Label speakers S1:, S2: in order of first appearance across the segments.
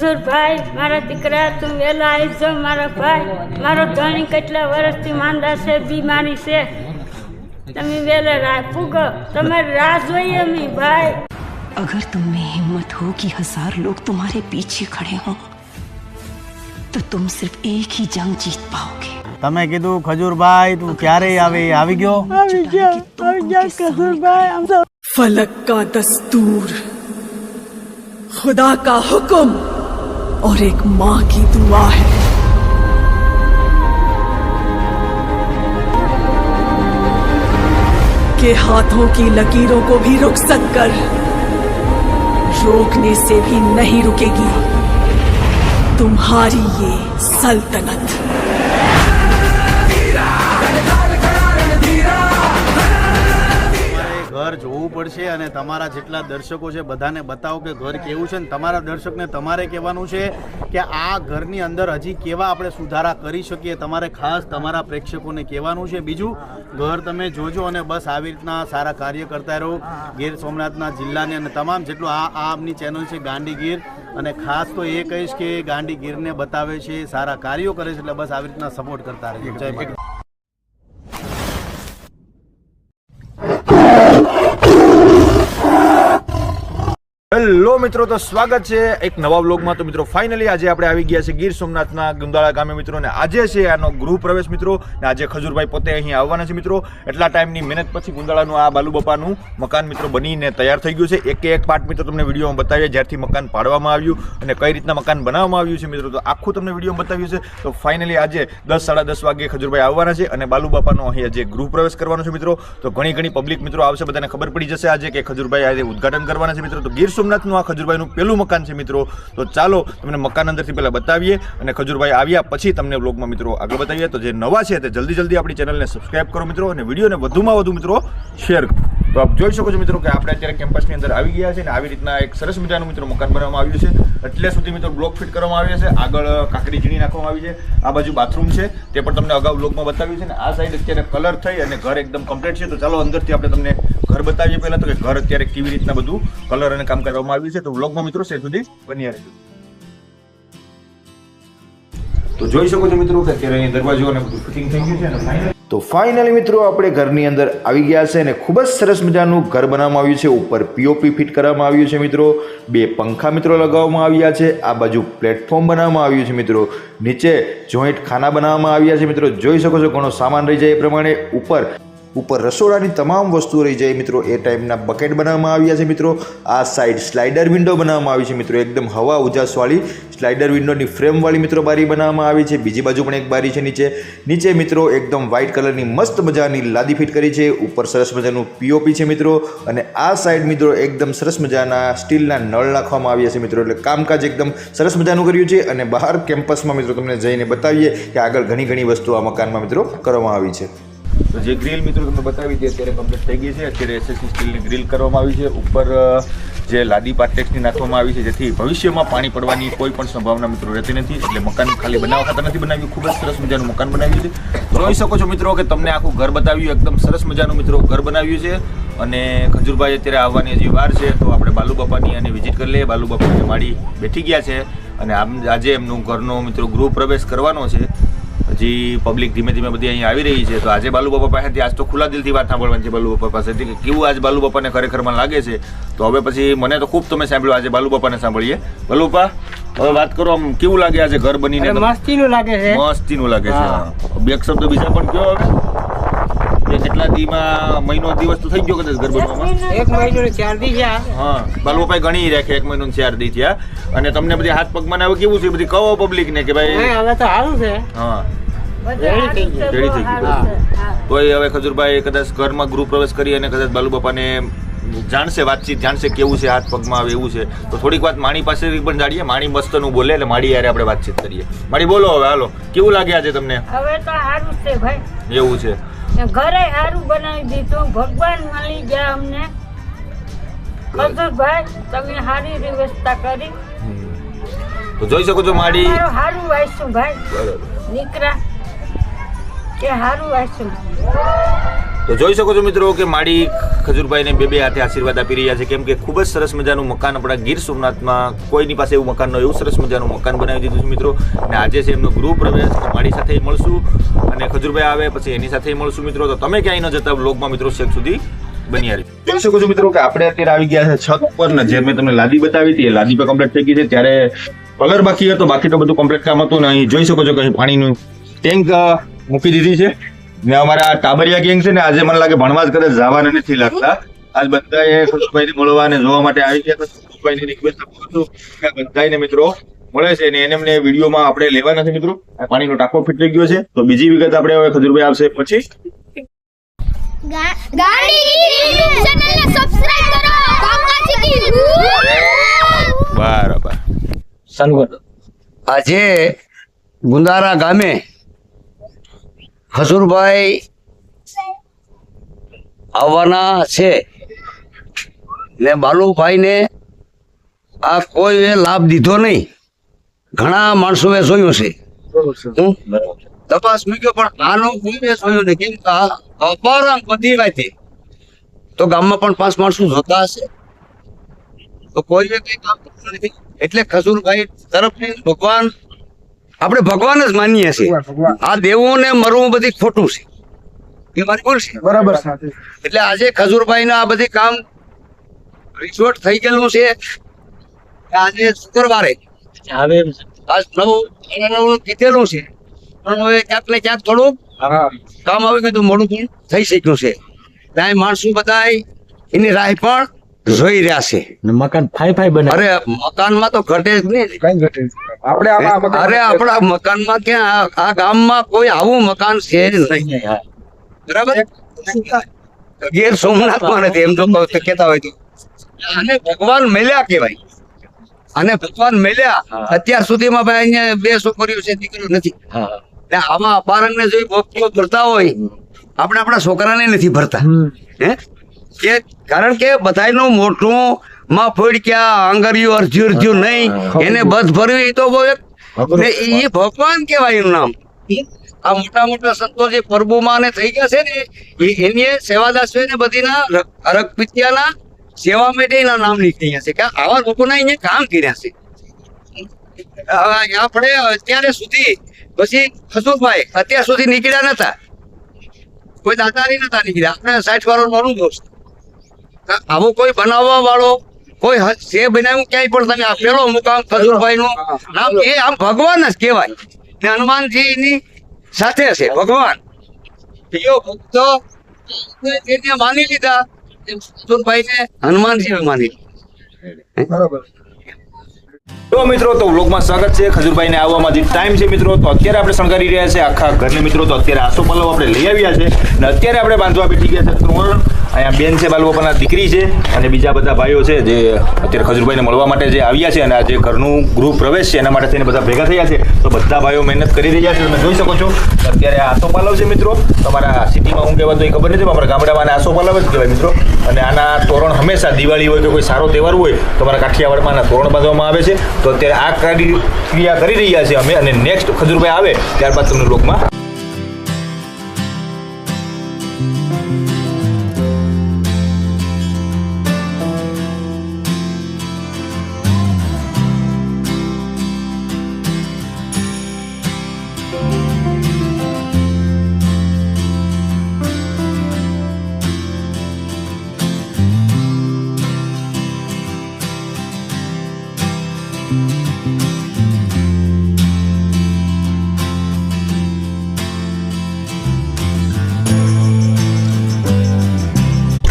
S1: ખજૂરભાઈ મારા દીકરા તું વહેલા આવજો મારા ભાઈ મારો ધણી કેટલા વર્ષથી માંદા છે બીમારી છે તમે વહેલા રાહ પૂગો તમારી રાહ જોઈએ અમે ભાઈ
S2: अगर तुम में हिम्मत हो कि 1000 लोग तुम्हारे पीछे खड़े हों तो तुम सिर्फ एक ही जंग जीत पाओगे।
S3: તમે કીધું ખજૂરભાઈ તું ક્યારે આવી ગયો
S1: ખજૂરભાઈ આમ તો
S4: फलक का दस्तूर, खुदा का हुक्म और एक माँ की दुआ है। के हाथों की लकीरों को भी रुखसत कर रोकने से भी नहीं रुकेगी तुम्हारी ये सल्तनत।
S3: ઘર જોવું પડશે અને તમારા જેટલા દર્શકો છે બધાને બતાવો કે ઘર કેવું છે ને તમારા દર્શકને તમારે કહેવાનું છે કે આ ઘરની અંદર હજી કેવા આપણે સુધારા કરી શકીએ તમારે ખાસ તમારા પ્રેક્ષકોને કહેવાનું છે। બીજું ઘર તમે જોજો અને બસ આવી રીતના સારા કાર્ય કરતા રહો ગીર સોમનાથના જિલ્લાને અને તમામ જેટલું આ આમની ચેનલ છે ગાંડી ગીર અને ખાસ તો એ કહીશ કે ગાંડી ગીરને બતાવે છે સારા કાર્યો કરે છે એટલે બસ આવી રીતના સપોર્ટ કરતા રહેજો। જય
S5: હેલો મિત્રો, તો સ્વાગત છે એક નવા વ્લોગમાં। તો મિત્રો ફાઇનલી આજે આપણે આવી ગયા છે ગીર સોમનાથના ગુંદાળા ગામે મિત્રો ને આજે છે આનો ગૃહ પ્રવેશ મિત્રો ને આજે ખજૂરભાઈ પોતે અહીં આવવાના છે મિત્રો। એટલા ટાઈમની મહેનત પછી ગુંદાળાનું આ બાલુબાપાનું મકાન મિત્રો બનીને તૈયાર થઈ ગયું છે। એક એક પાર્ટ મિત્રો તમને વિડીયોમાં બતાવીએ જ્યારથી મકાન પાડવામાં આવ્યું અને કઈ રીતના મકાન બનાવવામાં આવ્યું છે મિત્રો, તો આખું તમને વિડીયોમાં બતાવ્યું છે। તો ફાઇનલી આજે 10 સાડા 10 વાગે ખજૂરભાઈ આવવાના છે અને બાલુબાપાનો અહીં આજે ગૃહ પ્રવેશ કરવાનો છે મિત્રો। તો ઘણી પબ્લિક મિત્રો આવશે, બધાને ખબર પડી જશે આજે કે ખજૂરભાઈ આજે ઉદઘાટન કરવાના છે મિત્રો। તો ગીર સોમનાથનું આ ખજૂરભાઈનું પહેલું મકાન છે મિત્રો। તો ચાલો તમને મકાન અંદરથી પહેલા બતાવીએ અને ખજૂરભાઈ આવ્યા પછી તમને વ્લોગમાં મિત્રો આગળ બતાવીએ। તો જે નવા છે તે જલ્દી આપણી ચેનલને સબસ્ક્રાઇબ કરો મિત્રો અને વિડીયોને વધુમાં વધુ મિત્રો શેર કરો। તો આપ જોઈ શકો છો મિત્રો કે આપણે અત્યારે કેમ્પસની અંદર આવી ગયા છે અને આવી રીતના એક સરસ મજાનું મિત્રો મકાન બનાવવામાં આવ્યું છે। એટલે સુધી મિત્રો બ્લોક ફિટ કરવામાં આવ્યા છે, આગળ કાકડી ઝીણી નાખવામાં આવી છે, આ બાજુ બાથરૂમ છે તે પણ તમને અગાઉ બ્લોગમાં બતાવ્યું છે ને આ સાઈડ અત્યારે કલર થઈ અને ઘર એકદમ કમ્પ્લીટ છે। તો ચાલો અંદરથી આપણે તમને ઘર બતાવીએ પહેલા તો કે ઘર અત્યારે કેવી રીતના બધું કલર અને કામ કરવામાં આવ્યું છે। તો વ્લોગમાં મિત્રો સેટ સુધી બન્યા રહેજો। તો જોઈ શકો છો મિત્રો કે અત્યારે અહીં દરવાજો અને બધું ફિટિંગ થઈ ગયું છે અને ફાઇનલ તો ફાઇનલી મિત્રો આપણે ઘરની અંદર આવી ગયા છે અને ખૂબ જ સરસ મજાનું ઘર બનાવવામાં આવ્યું છે। ઉપર પીઓપી ફિટ કરવામાં આવ્યું છે મિત્રો, 2 પંખા મિત્રો લગાવવામાં આવ્યા છે, આ બાજુ પ્લેટફોર્મ બનાવવામાં આવ્યું છે મિત્રો, નીચે જોઈન્ટ ખાના બનાવવામાં આવ્યા છે મિત્રો। જોઈ શકો છો ઘણો સામાન રહી જાય એ પ્રમાણે ઉપર રસોડાની તમામ વસ્તુઓ રહી જાય મિત્રો એ ટાઈપના બકેટ બનાવવામાં આવ્યા છે મિત્રો। આ સાઈડ સ્લાઇડર વિન્ડો બનાવવામાં આવી છે મિત્રો, એકદમ હવા ઉજાસવાળી સ્લાઇડર વિન્ડોની ફ્રેમવાળી મિત્રો બારી બનાવવામાં આવી છે। બીજી બાજુ પણ એક બારી છે નીચે મિત્રો એકદમ વ્હાઇટ કલરની મસ્ત મજાની લાદી ફિટ કરી છે, ઉપર સરસ મજાનું પીઓપી છે મિત્રો અને આ સાઈડ મિત્રો એકદમ સરસ મજાના સ્ટીલના નળ નાખવામાં આવ્યા છે મિત્રો, એટલે કામકાજ એકદમ સરસ મજાનું કર્યું છે। અને બહાર કેમ્પસમાં મિત્રો તમને જઈને બતાવીએ કે આગળ ઘણી વસ્તુ આ મકાનમાં મિત્રો કરવામાં આવી છે। તો જે ગ્રીલ મિત્રો તમને બતાવી હતી અત્યારે કમ્પ્લીટ થઈ ગઈ છે, અત્યારે એસએસસી સ્ટીલની ગ્રીલ કરવામાં આવી છે, ઉપર જે લાદી પાર્ટેક્સની નાખવામાં આવી છે જેથી ભવિષ્યમાં પાણી પડવાની કોઈ પણ સંભાવના મિત્રો રહેતી નથી, એટલે મકાન ખાલી બનાવવા ખાતર નથી બનાવ્યું, ખૂબ જ સરસ મજાનું મકાન બનાવ્યું છે। જોઈ શકો છો મિત્રો કે તમને આખું ઘર બતાવ્યું, એકદમ સરસ મજાનું મિત્રો ઘર બનાવ્યું છે અને ખજૂરભાઈ અત્યારે આવવાની હજી વાર છે તો આપણે બાલુબાપાની અને વિઝિટ કરી લઈએ। બાલુબાપાની માડી બેઠી ગયા છે અને આજે એમનું ઘરનો મિત્રો ગૃહ પ્રવેશ કરવાનો છે। હજી પબ્લિક ધીમે બધી અહીં આવી રહી છે, તો આજે બાલુબાપા પાસેથી આજ તો ખુલ્લા દિલથી વાત સાંભળવાની છે બાલુબાપા પાસેથી કે કેવું આજ બાલુબાપાને ખરેખરમાં લાગે છે। તો હવે પછી મને તો ખૂબ તમે સાંભળ્યું, આજે બાલુબાપાને સાંભળીએ। બાલુબાપા હવે વાત કરો, આમ કેવું લાગે આજે ઘર બનીને?
S1: મસ્તીનું લાગે છે,
S5: મસ્તીનું લાગે છે। બે શબ્દ બીજા પણ કયો હવે કેટલા દીમાં મહિનો દિવસ તો થઈ ગયો કદાચ ઘર બનવામાં?
S1: 1 મહિનો ને 4 દી થયા।
S5: હા, બાલુબાપાએ ગણી રાખે 1 મહિનો ને 4 દી થયા અને તમને બધી હાથ પગમાં હવે કેવું છે બધી કહો પબ્લિક ને કે ભાઈ
S1: હવે તો સારું છે।
S5: હા
S1: રેડી થઈ ગયું।
S5: તો હવે ખજૂરભાઈ કદાચ ઘરમાં ગૃહ પ્રવેશ કરી અને કદાચ બાલુબાપાને જાણશે, વાતચીત જાણશે કેવું છે હાથ પગમાં આવે એવું છે, તો થોડીક વાત માણી પાસેથી પણ જાણીએ। માણી મસ્તનું બોલે એટલે માડી યારે આપણે વાતચીત કરીએ। માડી બોલો હવે, હાલો કેવું લાગે આજે તમને?
S1: હવે તો સારું છે ભાઈ,
S5: એવું છે,
S1: ઘરે સારું બનાવી દીધું, ભગવાન મળી ગયા અમને। ખજૂરભાઈ તમે સારી વ્યવસ્થા કરી,
S5: તો જોઈ શકો છો માડી
S1: સારું વાંચ્યું ભાઈ, દીકરા કે સારું વાંચ્યું।
S5: તો જોઈ શકો છો મિત્રો કે માડી ખજૂરભાઈને બે હાથે આશીર્વાદ આપી રહ્યા છે, કેમ કે ખૂબ જ સરસ મજાનું મકાન આપણા ગીર સોમનાથમાં કોઈની પાસે એવું મકાન ન હોય, એવું સરસ મજાનું મકાન બનાવી દીધું છે મિત્રો. અને આજે છે એમનો ગૃહ પ્રવેશ, તો મારી સાથે મળશું અને ખજૂરભાઈ આવે પછી એની સાથે મળશું મિત્રો. તો તમે ક્યાંય ન જતા વ્લોગમાં મિત્રો છેક સુધી બન્યા રહી. જોઈ શકો છો મિત્રો કે આપણે અત્યારે આવી ગયા છે છત ઉપર ને જે મેં તમને લાદી બતાવી હતી એ લાદી પર કમ્પ્લીટ થઈ ગઈ છે. ત્યારે પગર બાકી હતો, બાકી તો બધું કમ્પ્લીટ કામ હતું. ને અહીં જોઈ શકો છો કે અહીં પાણીનું ટેન્ક મૂકી દીધી છે. ને અમારા ટાબરિયા ગેંગ છે ને આજે મને લાગે ભણવા જ કરે, જવાના નથી લાગતા. આજ બધાએ ખુશભાઈને મળવા અને જોવા માટે આવી ગયા. ખુશભાઈની રિક્વેસ્ટ આપું છું કે બધાને મિત્રો મળે છે ને એને એમને વિડીયોમાં આપણે લેવા નથી મિત્રો. આ પાણીનો ટાંકો ફિટ થઈ ગયો છે. તો બીજી વિગત આપણે હવે ખજૂરભાઈ આવશે પછી. બરાબર.
S6: આજે ગુંદારા ગામે ખજૂરભાઈ આવવાના છે ને બાલુભાઈને આ કોઈએ લાભ દીધો નહીં. ઘણા માણસોએ જોયું છે, તપાસ મૂક્યો પણ આનો કોઈએ જોયું નહીં. કેમ કે આ અપારંગ બધી વાતે તો ગામમાં પણ 5 માણસો જોતા હશે તો કોઈએ કઈ કામ કરતું નથી. એટલે ખજૂરભાઈ તરફથી ભગવાન, આપણે ભગવાન જ માનીએ છીએ. આ દેવું ને મરવું બધી ખોટું છે, એ મારી ભૂલ છે. બરાબર. એટલે આજે ખજૂરભાઈ ના આ બધી કામ રિસોર્ટ થઈ ગયેલું છે. આજે શુક્રવારે આજ નવું કીધેલું છે પણ હવે ક્યાંક ને ક્યાંક થોડું કામ આવી ગયું, મોડું પણ થઈ શક્યું છે. ત્યાં માણસો બધા એની રાહ પણ જોઈ રહ્યા છે.
S7: મકાન ફાઈ બને.
S6: અરે મકાનમાં તો ઘટે જ નહીં. અરે આપણા મકાનમાં ક્યાં, આ ગામમાં કોઈ આવું મકાન છે જ નહીં. બરાબર. ગીર સોમનાથમાં નથી એમ તો કેતા હોય તો. આને ભગવાન મેલ્યા કહેવાય, અને ભગવાન મેલ્યા. અત્યાર સુધીમાં ભાઈ અહીંયા 2 છોકરીઓ છે, દીકરીઓ નથી. આમાં અપારંગને જોઈ ભક્તિઓ ભરતા હોય, આપણે આપણા છોકરાને નથી ભરતા. હે કારણ કે બધાયનું મોટું માં ફોડક્યા આંગળીઓ અરજ્યું નહીં, એને બધ ભરવી તો બહુ એક એ ભગવાન કહેવાય એનું નામ. આ મોટા મોટા સંતો જે પ્રભુમાં ને થઈ ગયા છે ને એની સેવાદાસ ને બધીના રક્તપિત્યાના સેવા માટે એના નામ નીકળી ગયા છે કે આવા લોકોના અહીંયા કામ કર્યા છે. આપણે અત્યારે સુધી પછી ખજૂરભાઈ અત્યાર સુધી નીકળ્યા નતા, કોઈ દાતારી નતા નીકળ્યા. આપણે 60 વાળો મારું દોસ્ત આવું કોઈ બનાવવા વાળો કોઈ છે બનાવ્યું ક્યાંય પણ તમે આ પેલો મુકામ ખજૂરભાઈ નું નામ એ આમ ભગવાન જ કહેવાય. ને હનુમાનજી ની સાથે છે ભગવાન. ભક્તો એને માની લીધા, ખજૂરભાઈ ને હનુમાનજી માની. બરાબર.
S5: તો મિત્રો તો વ્લોગમાં સ્વાગત છે. ખજૂરભાઈને આવવામાં જે ટાઈમ છે મિત્રો, તો અત્યારે આપણે શણગારી રહ્યા છે આખા ઘરને મિત્રો. તો અત્યારે આસોપાલવ આપણે લઈ આવ્યા છે અને અત્યારે આપણે બાંધવા બેઠી ગયા છે 3. અહીંયા બેન છે, બાલુબાપાના દીકરી છે અને બીજા બધા ભાઈઓ છે જે અત્યારે ખજૂરભાઈને મળવા માટે જે આવ્યા છે. અને આ જે ઘરનું ગૃહ પ્રવેશ છે એના માટે થઈને બધા ભેગા થયા છે. તો બધા ભાઈઓ મહેનત કરી રહ્યા છે, તમે જોઈ શકો છો. અત્યારે આસોપાલવ છે મિત્રો. તમારા સિટીમાં હું કહેવાય તો એ ખબર નથી, અમારા ગામડામાં આસોપાલવ જ કહેવાય મિત્રો. અને આના તોરણ હંમેશા દિવાળી હોય કે કોઈ સારો તહેવાર હોય તો અમારા કાઠિયાવાડમાં આના તોરણ બાંધવામાં આવે છે. તો અત્યારે આ ક્રિયા કરી રહ્યા છે અમે, અને નેક્સ્ટ ખજૂરભાઈ આવે ત્યારબાદ તમને લોકમાં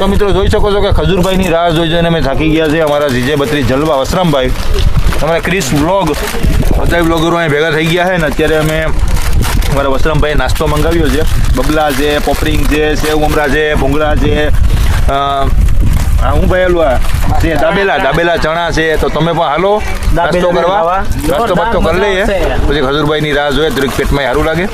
S5: તો મિત્રો જોઈ શકો છો કે ખજૂરભાઈની રાહ જોઈ જોઈને અમે થાકી ગયા છે. અમારા જીજે 32 જલવા વસરામભાઈ, અમારા ક્રિસ વ્લોગ, બધા વ્લોગરો અહીં ભેગા થઈ ગયા છે. ને અત્યારે અમે અમારા વસરામભાઈ નાસ્તો મંગાવ્યો છે. બબલા છે, પોપરિંગ છે, સેવ મમરા છે, ભૂંગળા છે, હું ભાઈ છે દાબેલા ચણા છે. તો તમે પણ હાલો નાસ્તો કરવા, નાસ્તો બાસ્તો કરી લઈએ પછી ખજૂરભાઈની રાહ જોઈએ તો પેટમાં સારું લાગે.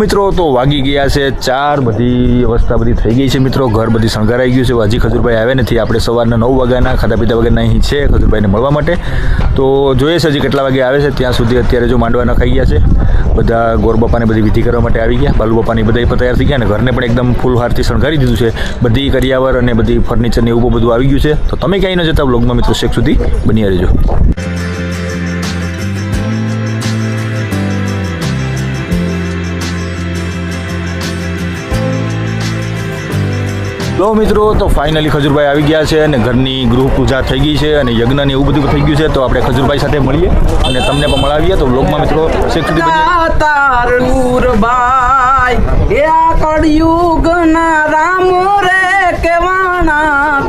S5: મિત્રો તો વાગી ગયા છે 4, બધી અવસ્થા બધી થઈ ગઈ છે મિત્રો, ઘર બધી શણગારાઈ ગયું છે. હજી ખજૂરભાઈ આવે નથી. આપણે સવારના 9 વાગ્યાના ખાધા પીધા વગરના અહીં છે ખજૂરભાઈને મળવા માટે. તો જોઈએ છે હજી કેટલા વાગે આવે છે. ત્યાં સુધી અત્યારે જો માંડવા નખાઈ ગયા છે, બધા ગોર બાપાને બધી વિધિ કરવા માટે આવી ગયા. બાલુ બાપાની બધા પણ તૈયાર થઈ ગયા અને ઘરને પણ એકદમ ફૂલ હારથી શણગારી દીધું છે. બધી કરિયાવર અને બધી ફર્નિચર ને એવું બધું આવી ગયું છે. તો તમે ક્યાંય ન જતા વ્લોગમાં મિત્રો શેક સુધી બની રહેજો. તો મિત્રો તો ફાઇનલી ખજૂરભાઈ આવી ગયા છે અને ઘરની ગૃહ પૂજા થઈ ગઈ છે અને યજ્ઞ ને એવું બધું થઈ ગયું છે. તો આપણે ખજૂરભાઈ સાથે મળીએ અને તમને પણ મળાવીએ. તો વ્લોગમાં મિત્રો શેક સુધી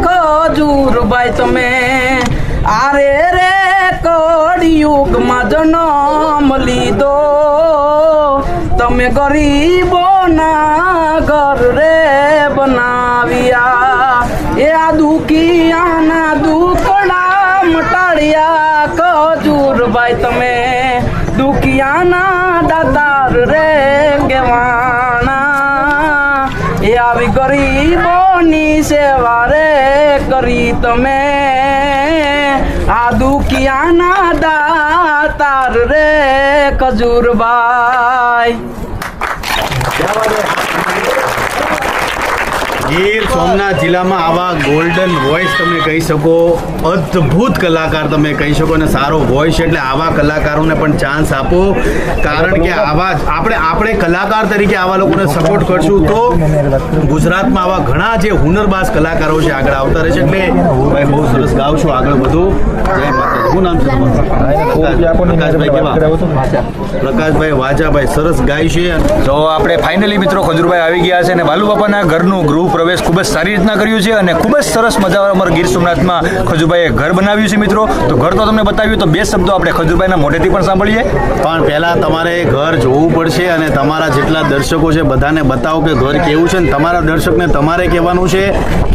S7: ખજૂરભાઈ તમે આરે રે કળિયુગમાં જન્મ લીધો, તમે ગરીબોના ઘર રે બનાવ્યા, એ આ દુખિયાના દુખડા મટાડ્યા. ખજૂરભાઈ તમે દુખિયાના દાતાર રે કહેવાના, એ આવી ગરીબોની સેવા રે કરી તમે, આ દુખિયાના દાતાર રે ખજૂરભાઈ.
S3: ગીર સોમનાથ જિલ્લામાં આવા ગોલ્ડન વોઇસ તમે કહી શકો, અદ્ભુત કલાકાર તમે કહી શકો, અને સારો વોઇસ એટલે આવા કલાકારોને પણ ચાન્સ આપો. કારણ કે આવા જ આપણે કલાકાર તરીકે આવા લોકોને સપોર્ટ કરશું તો ગુજરાતમાં આવા ઘણા જે હુનરબાજ કલાકારો છે આગળ આવતા રહેશે. એટલે ભાઈ બહુ સરસ ગાવ છો, આગળ વધો. જય માતાજી. શું નામ છે તમારું? પ્રકાશભાઈ વાજાભાઈ સરસ ગાય છે.
S5: તો આપણે ફાઇનલી મિત્રો ખજૂરભાઈ આવી ગયા છે અને બાલુ બાપાના ઘરનું ગૃહ પ્રવેશ ખૂબ જ સારી રીતના કર્યું છે અને ખૂબ જ સરસ મજા અમારા ગીર સોમનાથમાં ખજૂરભાઈએ ઘર બનાવ્યું છે મિત્રો. તો ઘર તો તમને બતાવ્યું, તો 2 શબ્દો આપણે ખજૂરભાઈના મોઢેથી પણ સાંભળીએ.
S3: પણ પહેલાં તમારે ઘર જોવું પડશે અને તમારા જેટલા દર્શકો છે બધાને બતાવો કે ઘર કેવું છે. ને તમારા દર્શકને તમારે કહેવાનું છે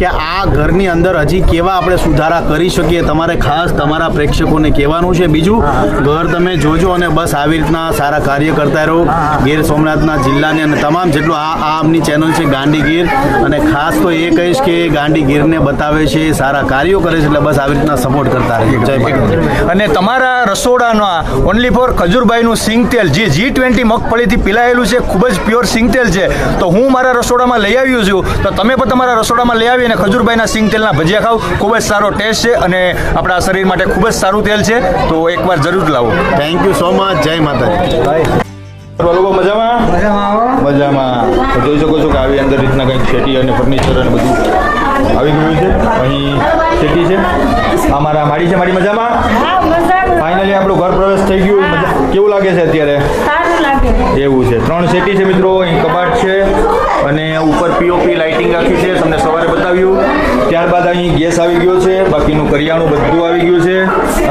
S3: કે આ ઘરની અંદર હજી કેવા આપણે સુધારા કરી શકીએ. તમારે ખાસ તમારા પ્રેક્ષકોને કહેવાનું છે. બીજું, ઘર તમે જોજો અને બસ આવી રીતના સારા કાર્ય કરતા રહો ગીર સોમનાથના જિલ્લાની અને તમામ જેટલું આ આમની ચેનલ છે ગાંડી ગીર. અને ખાસ તો એ કહીશ કે ગાંડી ગીરને બતાવે છે, સારા કાર્યો કરે છે, એટલે બસ આવી રીતના સપોર્ટ કરતા રહેજો. જય માતાજી.
S5: અને તમારા રસોડાના ઓનલી ફોર ખજૂરભાઈનું સિંગ તેલ જે G20 મગફળીથી પીલાયેલું છે, ખૂબ જ પ્યોર સિંગ તેલ છે. તો હું મારા રસોડામાં લઈ આવ્યો છું, તો તમે પણ તમારા રસોડામાં લઈ આવી અને ખજૂરભાઈના સિંગ તેલના ભજીયા ખાવ. ખૂબ જ સારો ટેસ્ટ છે અને આપણા શરીર માટે ખૂબ જ સારું તેલ છે. તો એકવાર જરૂર લાવો.
S3: Thank you so much. જય માતાજી.
S5: લોકો મજામાં જોઈ શકો છો કે આવી અંદર રીતના કંઈક શેટી અને ફર્નિચર અને બધું આવી ગયું છે. અહીં શેટી છે, અમારા માડી છે. માડી મજામાં? ફાઇનલી આપણું ઘર પ્રવેશ થઈ ગયું. કેવું લાગે છે અત્યારે? એવું છે. 3 શેટી છે મિત્રો, અહીં કબાટ છે અને ઉપર પીઓપી લાઇટિંગ રાખી છે, તમને સવારે બતાવ્યું. ત્યારબાદ અહીં ગેસ આવી ગયો છે, બાકીનું કરિયાણું બધું આવી ગયું છે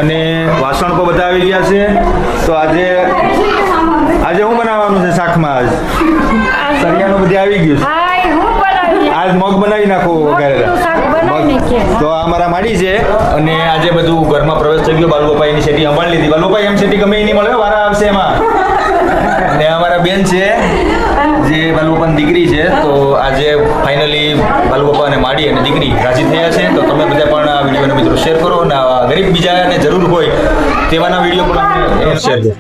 S5: અને વાસણ પણ બધા આવી ગયા છે. તો આજે શું બનાવવાનું છે શાકમાં? આજ કરિયાણું બધું આવી ગયું છે. આજ મગ બનાવી નાખો વગેરે. તો આ અમારા માડી છે અને આજે બધું ઘરમાં પ્રવેશ થઈ ગયો. બાલુબાપા એની શેટી સંભાળી લીધી. બાલુબાપા એમ શેટી ગમે એની મળે, વારા આવશે એમાં. ને અમારા બેન છે જે બાલુબાપાની દીકરી છે. તો આજે ફાઇનલી બાલુબાપા અને માડી અને દીકરી રાજી થયા છે. તો તમે બધા પણ આ વિડીયોને મિત્રો શેર કરો અને ગરીબ બીજાને જરૂર હોય તેવાના વિડીયો પણ શેર કરો.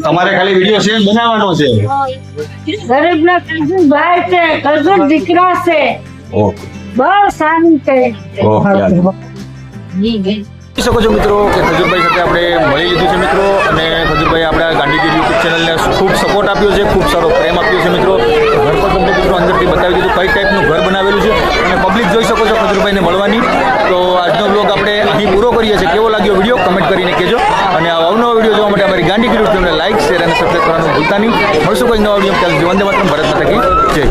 S5: તમારે ખાલી વિડીયો શેર બનાવવાનો છે.
S1: ગરીબના ખજૂરભાઈ છે, ખજૂર દીકરા છે.
S5: ઓકે,
S1: બહુ સારું છે.
S5: જોઈ શકો છો મિત્રો કે ખજૂરભાઈ સાથે આપણે મળી લીધું છે મિત્રો. અને ખજૂરભાઈ આપણા ગાંધીગીર યુટ્યુબ ચેનલને ખૂબ સપોર્ટ આપ્યો છે, ખૂબ સારો પ્રેમ આપ્યો છે મિત્રો. ઘર પર તમને મિત્રો અંદરથી બતાવી દીધું કઈ ટાઈપનું ઘર બનાવેલું છે અને પબ્લિક જોઈ શકો છો ખજૂરભાઈને મળવાની. તો આજનો બ્લોગ આપણે અહીં પૂરો કરીએ છીએ. કેવો લાગ્યો વિડીયો કમેન્ટ કરીને કહેજો અને અવનવો વિડીયો જોવા માટે અમારી ગાંધીગીર યુટ્યુબ ચેનલને લાઈક, શેર અને સબસ્ક્રાઈબ કરવાનું ભૂલતા નહીં. મળશું કોઈ નવા વિડીયો. વંદે માતરમ. ભારત માતા કી જય.